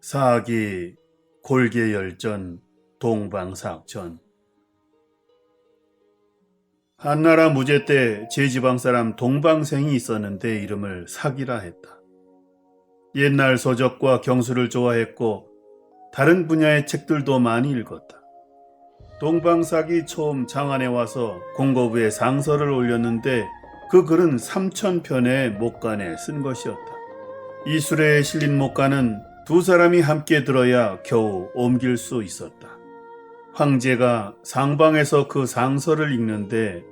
사기, 골계열전, 동방사전. 한나라 무제 때 제지방 사람 동방생이 있었는데 이름을 사기라 했다. 옛날 서적과 경수를 좋아했고 다른 분야의 책들도 많이 읽었다. 동방사기 처음 장안에 와서 공거부에 상서를 올렸는데 그 글은 3,000편의 목간에 쓴 것이었다. 이 수레에 실린 목간은 두 사람이 함께 들어야 겨우 옮길 수 있었다. 황제가 상방에서 그 상서를 읽는데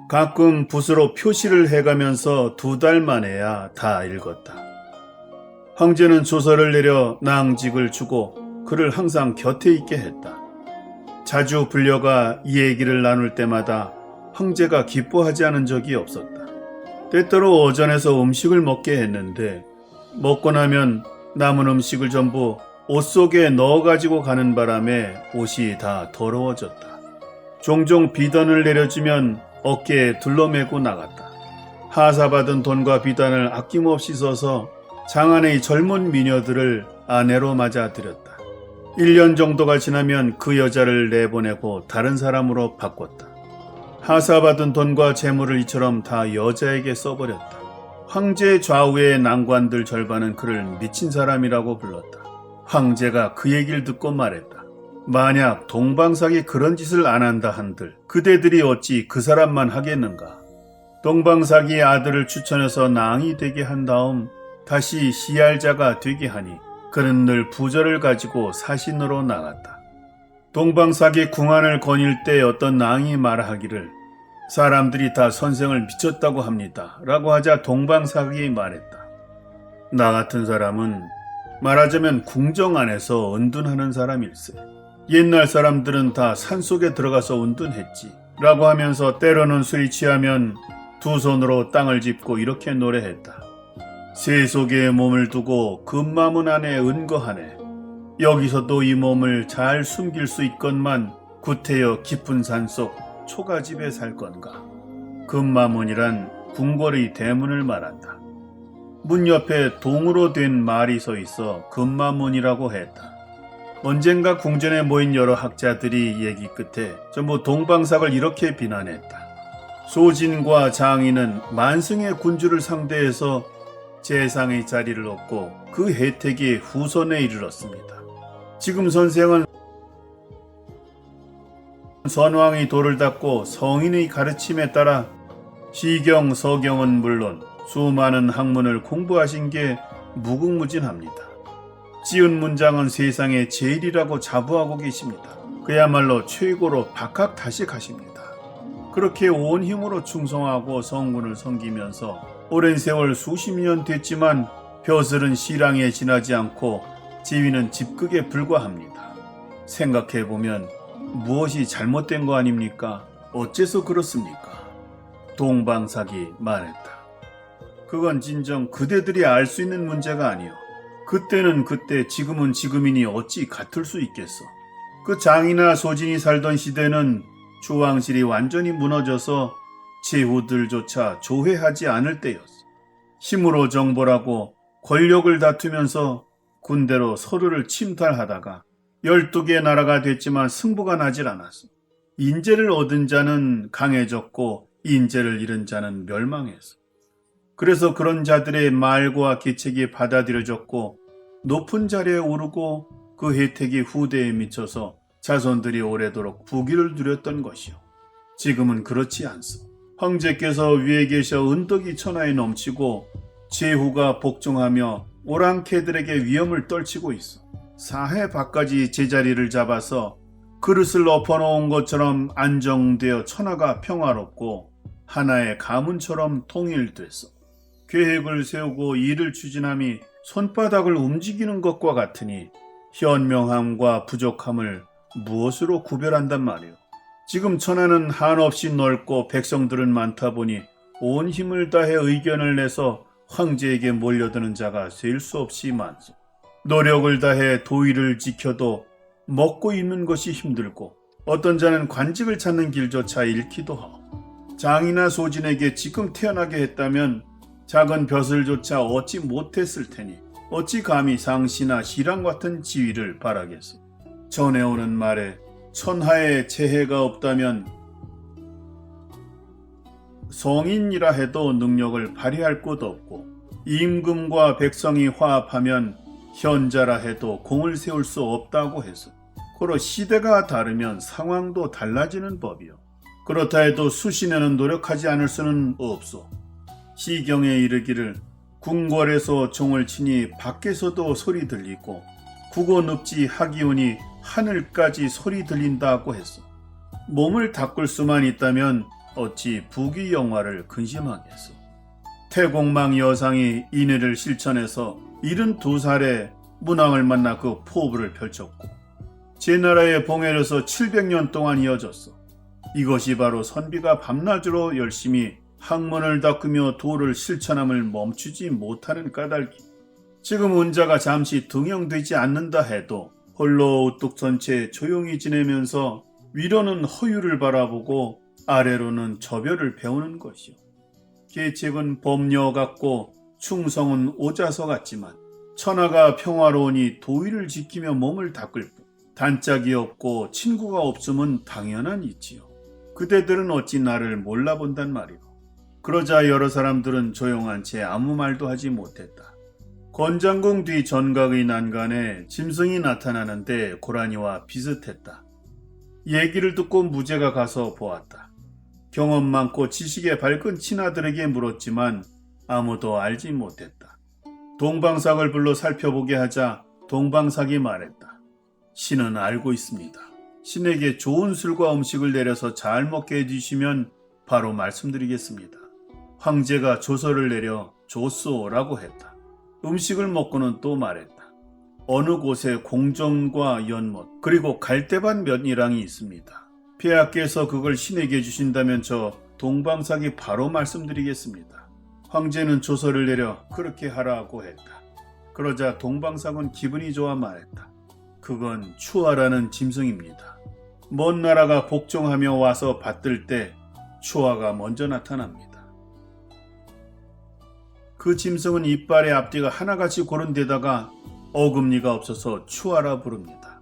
가끔 붓으로 표시를 해가면서 2달 만에야 다 읽었다. 황제는 조서를 내려 낭직을 주고 그를 항상 곁에 있게 했다. 자주 불려가 이 얘기를 나눌 때마다 황제가 기뻐하지 않은 적이 없었다. 때때로 어전에서 음식을 먹게 했는데 먹고 나면 남은 음식을 전부 옷 속에 넣어가지고 가는 바람에 옷이 다 더러워졌다. 종종 비단을 내려주면 어깨에 둘러매고 나갔다. 하사받은 돈과 비단을 아낌없이 써서 장안의 젊은 미녀들을 아내로 맞아들였다. 1년 정도가 지나면 그 여자를 내보내고 다른 사람으로 바꿨다. 하사받은 돈과 재물을 이처럼 다 여자에게 써버렸다. 황제 좌우의 난관들 절반은 그를 미친 사람이라고 불렀다. 황제가 그 얘기를 듣고 말했다. 만약 동방삭이 그런 짓을 안 한다 한들 그대들이 어찌 그 사람만 하겠는가. 동방삭이 아들을 추천해서 낭이 되게 한 다음 다시 시알자가 되게 하니 그는 늘 부절을 가지고 사신으로 나갔다. 동방삭이 궁안을 거닐 때 어떤 낭이 말하기를 사람들이 다 선생을 미쳤다고 합니다 라고 하자 동방삭이 말했다. 나 같은 사람은 말하자면 궁정 안에서 은둔하는 사람일세. 옛날 사람들은 다 산속에 들어가서 은둔했지 라고 하면서 때로는 술이 취하면 두 손으로 땅을 짚고 이렇게 노래했다. 새 속에 몸을 두고 금마문 안에 은거하네. 여기서도 이 몸을 잘 숨길 수 있건만 구태여 깊은 산속 초가집에 살 건가. 금마문이란 궁궐의 대문을 말한다. 문 옆에 동으로 된 말이 서 있어 금마문이라고 했다. 언젠가 궁전에 모인 여러 학자들이 얘기 끝에 전부 동방삭을 이렇게 비난했다. 소진과 장인은 만승의 군주를 상대해서 재상의 자리를 얻고 그 혜택이 후손에 이르렀습니다. 지금 선생은 선왕의 도를 닦고 성인의 가르침에 따라 시경, 서경은 물론 수많은 학문을 공부하신 게 무궁무진합니다. 지은 문장은 세상에 제일이라고 자부하고 계십니다. 그야말로 최고로 박학다식하십니다. 그렇게 온 힘으로 충성하고 성군을 섬기면서 오랜 세월 수십 년 됐지만 벼슬은 시랑에 지나지 않고 지위는 집극에 불과합니다. 생각해보면 무엇이 잘못된 거 아닙니까? 어째서 그렇습니까? 동방삭이 말했다. 그건 진정 그대들이 알 수 있는 문제가 아니오. 그때는 그때 지금은 지금이니 어찌 같을 수 있겠어. 그 장이나 소진이 살던 시대는 주왕실이 완전히 무너져서 제후들조차 조회하지 않을 때였어. 힘으로 정벌하고 권력을 다투면서 군대로 서로를 침탈하다가 12개 나라가 됐지만 승부가 나질 않았어. 인재를 얻은 자는 강해졌고 인재를 잃은 자는 멸망했어. 그래서 그런 자들의 말과 계책이 받아들여졌고 높은 자리에 오르고 그 혜택이 후대에 미쳐서 자손들이 오래도록 부귀를 누렸던 것이요. 지금은 그렇지 않소. 황제께서 위에 계셔 은덕이 천하에 넘치고 제후가 복종하며 오랑캐들에게 위엄을 떨치고 있어. 사해 밖까지 제자리를 잡아서 그릇을 엎어놓은 것처럼 안정되어 천하가 평화롭고 하나의 가문처럼 통일됐어. 계획을 세우고 일을 추진함이 손바닥을 움직이는 것과 같으니 현명함과 부족함을 무엇으로 구별한단 말이오. 지금 천하는 한없이 넓고 백성들은 많다 보니 온 힘을 다해 의견을 내서 황제에게 몰려드는 자가 셀 수 없이 많소. 노력을 다해 도의를 지켜도 먹고 입는 것이 힘들고 어떤 자는 관직을 찾는 길조차 잃기도 하오. 장이나 소진에게 지금 태어나게 했다면 작은 벼슬조차 얻지 못했을 테니 어찌 감히 상시나 시랑 같은 지위를 바라겠소. 전해오는 말에 천하에 재해가 없다면 성인이라 해도 능력을 발휘할 곳 없고 임금과 백성이 화합하면 현자라 해도 공을 세울 수 없다고 해서 고로 시대가 다르면 상황도 달라지는 법이요. 그렇다 해도 수신에는 노력하지 않을 수는 없소. 시경에 이르기를 궁궐에서 종을 치니 밖에서도 소리 들리고 국어늪지 하기운이 하늘까지 소리 들린다고 했소. 몸을 닦을 수만 있다면 어찌 부귀영화를 근심하겠소. 태공망 여상이 인애를 실천해서 72살에 문왕을 만나 그 포부를 펼쳤고 제 나라의 봉해로서 700년 동안 이어졌소. 이것이 바로 선비가 밤낮으로 열심히 학문을 닦으며 도를 실천함을 멈추지 못하는 까닭이. 지금 운자가 잠시 등용되지 않는다 해도 홀로 우뚝 선 채 조용히 지내면서 위로는 허유를 바라보고 아래로는 저별을 배우는 것이요. 계책은 법녀 같고 충성은 오자서 같지만 천하가 평화로우니 도의를 지키며 몸을 닦을 뿐 단짝이 없고 친구가 없음은 당연한 이치요. 그대들은 어찌 나를 몰라본단 말이오. 그러자 여러 사람들은 조용한 채 아무 말도 하지 못했다. 건장궁 뒤 전각의 난간에 짐승이 나타나는데 고라니와 비슷했다. 얘기를 듣고 무제가 가서 보았다. 경험 많고 지식에 밝은 친아들에게 물었지만 아무도 알지 못했다. 동방삭을 불러 살펴보게 하자 동방삭이 말했다. 신은 알고 있습니다. 신에게 좋은 술과 음식을 내려서 잘 먹게 해주시면 바로 말씀드리겠습니다. 황제가 조서를 내려 줬소라고 했다. 음식을 먹고는 또 말했다. 어느 곳에 공정과 연못 그리고 갈대밭 몇이랑이 있습니다. 폐하께서 그걸 신에게 주신다면 저 동방삭이 바로 말씀드리겠습니다. 황제는 조서를 내려 그렇게 하라고 했다. 그러자 동방삭은 기분이 좋아 말했다. 그건 추하라는 짐승입니다. 먼 나라가 복종하며 와서 받들 때 추하가 먼저 나타납니다. 그 짐승은 이빨의 앞뒤가 하나같이 고른 데다가 어금니가 없어서 추하라 부릅니다.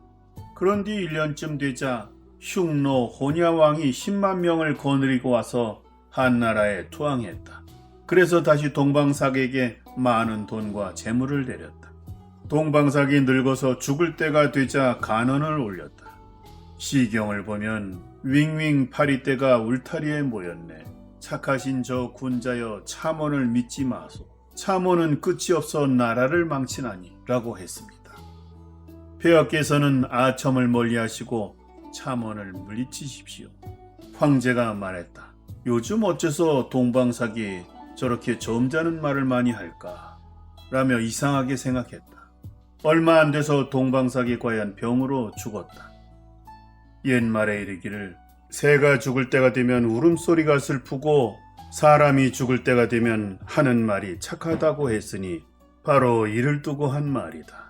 그런 뒤 1년쯤 되자 흉노 호냐왕이 10만 명을 거느리고 와서 한나라에 투항했다. 그래서 다시 동방삭에게 많은 돈과 재물을 내렸다. 동방삭이 늙어서 죽을 때가 되자 간언을 올렸다. 시경을 보면 윙윙 파리떼가 울타리에 모였네. 착하신 저 군자여 참언을 믿지 마소. 참언은 끝이 없어 나라를 망치나니 라고 했습니다. 폐하께서는 아첨을 멀리하시고 참언을 물리치십시오. 황제가 말했다. 요즘 어째서 동방삭이 저렇게 점잖은 말을 많이 할까? 라며 이상하게 생각했다. 얼마 안 돼서 동방삭이 과연 병으로 죽었다. 옛말에 이르기를 새가 죽을 때가 되면 울음소리가 슬프고 사람이 죽을 때가 되면 하는 말이 착하다고 했으니 바로 이를 두고 한 말이다.